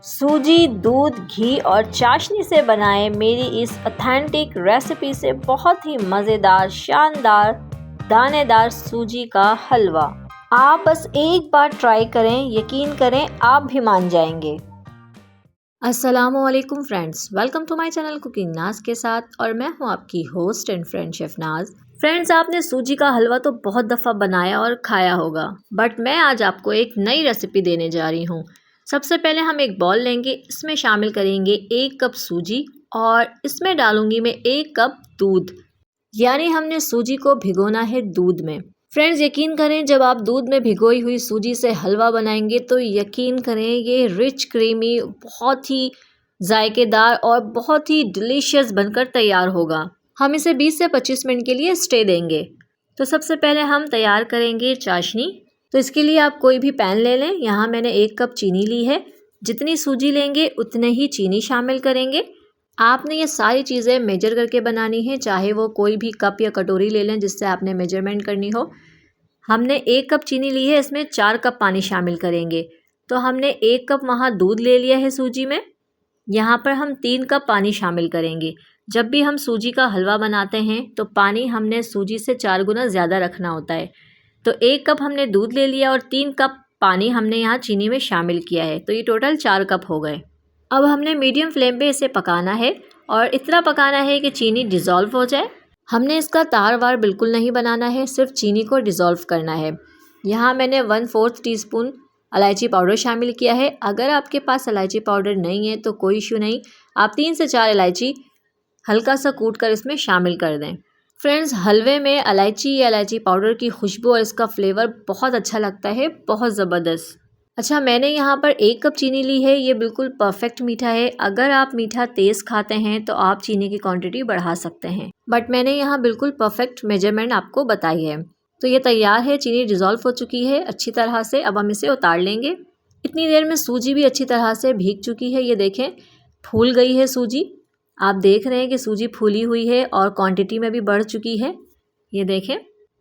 सूजी, दूध, घी और चाशनी से बनाए मेरी इस ऑथेंटिक रेसिपी से बहुत ही मज़ेदार, शानदार, दानेदार सूजी का हलवा। आप बस एक बार ट्राई करें, यकीन करें आप भी मान जाएंगे। अस्सलामुअलैकुम friends, welcome to my channel cooking Naaz के साथ और मैं हूं आपकी host and friend chef Naaz. Friends, आपने सूजी का हलवा तो बहुत दफ़ा बनाया और खाया होगा, बट मैं आज आपको एक नई रेसिपी देने जा रही हूं। सबसे पहले हम एक बॉल लेंगे, इसमें शामिल करेंगे 1 कप सूजी और इसमें डालूंगी मैं 1 कप दूध। यानी हमने सूजी को भिगोना है दूध में। फ्रेंड्स, यकीन करें जब आप दूध में भिगोई हुई सूजी से हलवा बनाएंगे तो यकीन करें ये रिच क्रीमी, बहुत ही जायकेदार और बहुत ही डिलीशियस बनकर तैयार होगा। हम इसे 20 से 25 मिनट के लिए स्टे देंगे। तो सबसे पहले हम तैयार करेंगे चाशनी। तो इसके लिए आप कोई भी पैन ले लें। यहाँ मैंने 1 कप चीनी ली है। जितनी सूजी लेंगे उतने ही चीनी शामिल करेंगे। आपने ये सारी चीज़ें मेजर करके बनानी है, चाहे वो कोई भी कप या कटोरी ले लें जिससे आपने मेजरमेंट करनी हो। हमने 1 कप चीनी ली है, इसमें 4 कप पानी शामिल करेंगे। तो हमने 1 कप वहाँ दूध ले लिया है सूजी में। यहाँ पर हम 3 कप पानी शामिल करेंगे। जब भी हम सूजी का हलवा बनाते हैं तो पानी हमने सूजी से 4 गुना ज़्यादा रखना होता है। तो 1 कप हमने दूध ले लिया और 3 कप पानी हमने यहाँ चीनी में शामिल किया है, तो ये टोटल 4 कप हो गए। अब हमने मीडियम फ्लेम पे इसे पकाना है और इतना पकाना है कि चीनी डिज़ोल्व हो जाए। हमने इसका तार वार बिल्कुल नहीं बनाना है, सिर्फ चीनी को डिज़ोल्व करना है। यहाँ मैंने 1/4 टीस्पून इलायची पाउडर शामिल किया है। अगर आपके पास इलायची पाउडर नहीं है तो कोई इशू नहीं, आप 3 से 4 इलायची हल्का सा कूट कर इसमें शामिल कर दें। फ्रेंड्स, हलवे में इलायची या इलायची पाउडर की खुशबू और इसका फ्लेवर बहुत अच्छा लगता है, बहुत ज़बरदस्त। अच्छा, मैंने यहाँ पर 1 कप चीनी ली है, ये बिल्कुल परफेक्ट मीठा है। अगर आप मीठा तेज़ खाते हैं तो आप चीनी की क्वांटिटी बढ़ा सकते हैं, बट मैंने यहाँ बिल्कुल परफेक्ट मेजरमेंट आपको बताई है। तो ये तैयार है, चीनी डिज़ोल्व हो चुकी है अच्छी तरह से। अब हम इसे उतार लेंगे। इतनी देर में सूजी भी अच्छी तरह से भीग चुकी है। ये देखें, फूल गई है सूजी। आप देख रहे हैं कि सूजी फूली हुई है और क्वांटिटी में भी बढ़ चुकी है। ये देखें।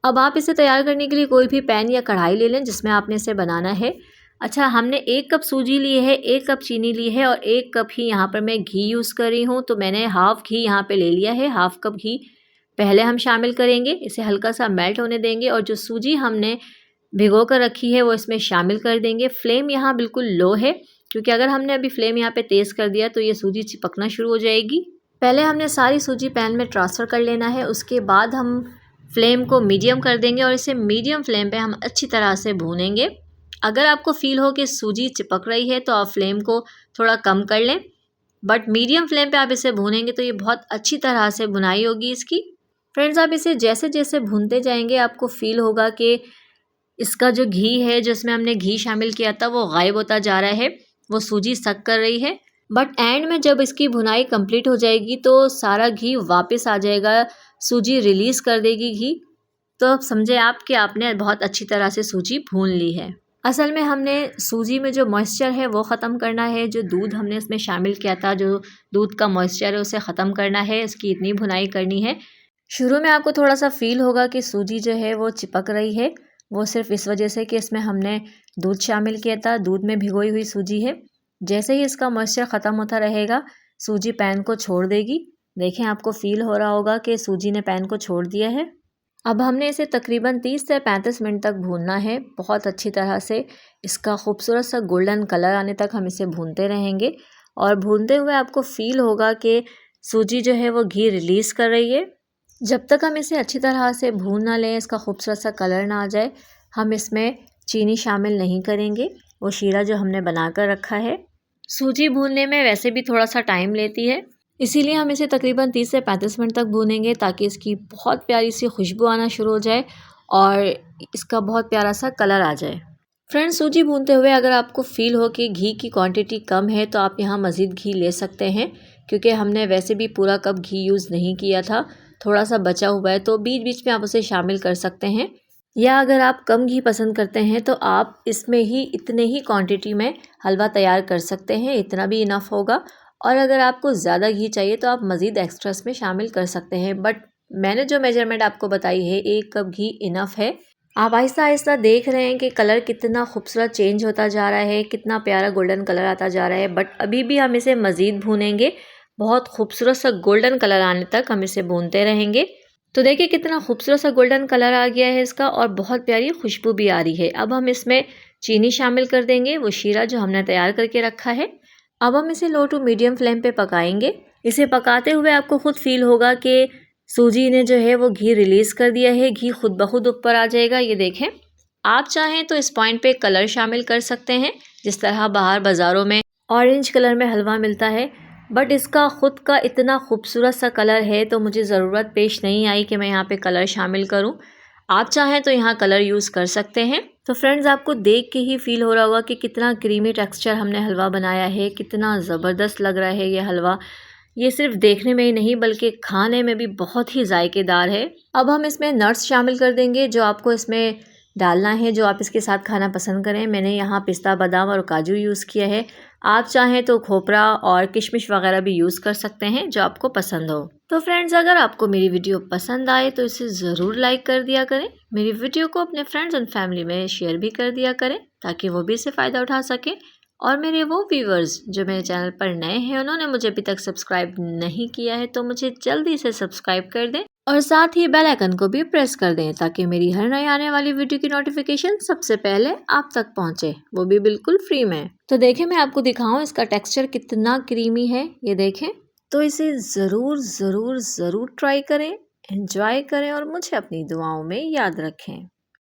अब आप इसे तैयार करने के लिए कोई भी पैन या कढ़ाई ले लें जिसमें आपने इसे बनाना है। अच्छा, हमने 1 कप सूजी ली है, 1 कप चीनी ली है और 1 कप ही यहाँ पर मैं घी यूज़ कर रही हूँ। तो मैंने हाफ़ घी यहाँ पे ले लिया है। हाफ़ कप घी पहले हम शामिल करेंगे, इसे हल्का सा मेल्ट होने देंगे और जो सूजी हमने भिगो कर रखी है वो इसमें शामिल कर देंगे। फ्लेम यहाँ बिल्कुल लो है, क्योंकि अगर हमने अभी फ्लेम यहाँ पे तेज़ कर दिया तो ये सूजी चिपकना शुरू हो जाएगी। पहले हमने सारी सूजी पैन में ट्रांसफ़र कर लेना है, उसके बाद हम फ्लेम को मीडियम कर देंगे और इसे मीडियम फ्लेम पे हम अच्छी तरह से भूनेंगे। अगर आपको फ़ील हो कि सूजी चिपक रही है तो आप फ्लेम को थोड़ा कम कर लें, बट मीडियम फ्लेम पे आप इसे भूनेंगे तो ये बहुत अच्छी तरह से भुनाई होगी इसकी। फ्रेंड्स, आप इसे जैसे जैसे भूनते जाएंगे आपको फ़ील होगा कि इसका जो घी है, जिसमें हमने घी शामिल किया था, वो गायब होता जा रहा है, वो सूजी सक कर रही है। बट एंड में जब इसकी भुनाई कंप्लीट हो जाएगी तो सारा घी वापस आ जाएगा, सूजी रिलीज़ कर देगी घी। तो अब समझे आप कि आपने बहुत अच्छी तरह से सूजी भून ली है। असल में हमने सूजी में जो मॉइस्चर है वो ख़त्म करना है। जो दूध हमने इसमें शामिल किया था, जो दूध का मॉइस्चर है उसे ख़त्म करना है। इसकी इतनी भुनाई करनी है। शुरू में आपको थोड़ा सा फ़ील होगा कि सूजी जो है वो चिपक रही है, वो सिर्फ इस वजह से कि इसमें हमने दूध शामिल किया था, दूध में भिगोई हुई सूजी है। जैसे ही इसका मॉइस्चर ख़त्म होता रहेगा सूजी पैन को छोड़ देगी। देखें, आपको फ़ील हो रहा होगा कि सूजी ने पैन को छोड़ दिया है। अब हमने इसे तकरीबन 30 से 35 मिनट तक भूनना है। बहुत अच्छी तरह से इसका खूबसूरत सा गोल्डन कलर आने तक हम इसे भूनते रहेंगे और भूनते हुए आपको फ़ील होगा कि सूजी जो है वो घी रिलीज़ कर रही है। जब तक हम इसे अच्छी तरह से भून ना लें, इसका खूबसूरत सा कलर ना आ जाए, हम इसमें चीनी शामिल नहीं करेंगे, वो शीरा जो हमने बना कर रखा है। सूजी भूनने में वैसे भी थोड़ा सा टाइम लेती है, इसीलिए हम इसे तकरीबन 30 से 35 मिनट तक भूनेंगे ताकि इसकी बहुत प्यारी सी खुशबू आना शुरू हो जाए और इसका बहुत प्यारा सा कलर आ जाए। फ्रेंड्स, सूजी भूनते हुए अगर आपको फ़ील हो कि घी की क्वांटिटी कम है तो आप यहाँ मज़ीद घी ले सकते हैं, क्योंकि हमने वैसे भी पूरा कप घी यूज़ नहीं किया था, थोड़ा सा बचा हुआ है, तो बीच बीच में आप उसे शामिल कर सकते हैं। या अगर आप कम घी पसंद करते हैं तो आप इसमें ही इतने ही क्वांटिटी में हलवा तैयार कर सकते हैं, इतना भी इनफ होगा। और अगर आपको ज़्यादा घी चाहिए तो आप मज़ीद एक्स्ट्रा इसमें शामिल कर सकते हैं, बट मैंने जो मेजरमेंट आपको बताई है 1 कप घी इनफ है। आप आहिस्ता आहिस्ता देख रहे हैं कि कलर कितना खूबसूरत चेंज होता जा रहा है, कितना प्यारा गोल्डन कलर आता जा रहा है। बट अभी भी हम इसे मज़ीद भूनेंगे, बहुत खूबसूरत सा गोल्डन कलर आने तक हम इसे भूनते रहेंगे। तो देखिए कितना खूबसूरत सा गोल्डन कलर आ गया है इसका और बहुत प्यारी खुशबू भी आ रही है। अब हम इसमें चीनी शामिल कर देंगे, वो शीरा जो हमने तैयार करके रखा है। अब हम इसे लो टू मीडियम फ्लेम पे पकाएंगे। इसे पकाते हुए आपको खुद फील होगा कि सूजी ने जो है वो घी रिलीज़ कर दिया है, घी खुद ब खुद ऊपर आ जाएगा। ये देखें, आप चाहें तो इस पॉइंट पे कलर शामिल कर सकते हैं, जिस तरह बाहर बाज़ारों में ऑरेंज कलर में हलवा मिलता है। बट इसका ख़ुद का इतना खूबसूरत सा कलर है तो मुझे ज़रूरत पेश नहीं आई कि मैं यहाँ पे कलर शामिल करूँ। आप चाहें तो यहाँ कलर यूज़ कर सकते हैं। तो फ्रेंड्स, आपको देख के ही फील हो रहा होगा कि कितना क्रीमी टेक्सचर हमने हलवा बनाया है, कितना ज़बरदस्त लग रहा है ये हलवा। ये सिर्फ देखने में ही नहीं बल्कि खाने में भी बहुत ही जायकेदार है। अब हम इसमें नट्स शामिल कर देंगे जो आपको इसमें डालना है, जो आप इसके साथ खाना पसंद करें। मैंने यहाँ पिस्ता, बादाम और काजू यूज़ किया है। आप चाहें तो खोपरा और किशमिश वगैरह भी यूज़ कर सकते हैं, जो आपको पसंद हो। तो फ्रेंड्स, अगर आपको मेरी वीडियो पसंद आए तो इसे ज़रूर लाइक कर दिया करें। मेरी वीडियो को अपने फ्रेंड्स एंड फैमिली में शेयर भी कर दिया करें ताकि वो भी इससे फ़ायदा उठा सकें। और मेरे वो व्यूवर्स जो मेरे चैनल पर नए हैं, उन्होंने मुझे अभी तक सब्सक्राइब नहीं किया है, तो मुझे जल्दी से सब्सक्राइब कर दें और साथ ही बेल आइकन को भी प्रेस कर दें ताकि मेरी हर नई आने वाली वीडियो की नोटिफिकेशन सबसे पहले आप तक पहुंचे, वो भी बिल्कुल फ्री में। तो देखें, मैं आपको दिखाऊं इसका टेक्सचर कितना क्रीमी है, ये देखें। तो इसे ज़रूर ज़रूर ज़रूर ट्राई करें, एंजॉय करें और मुझे अपनी दुआओं में याद रखें।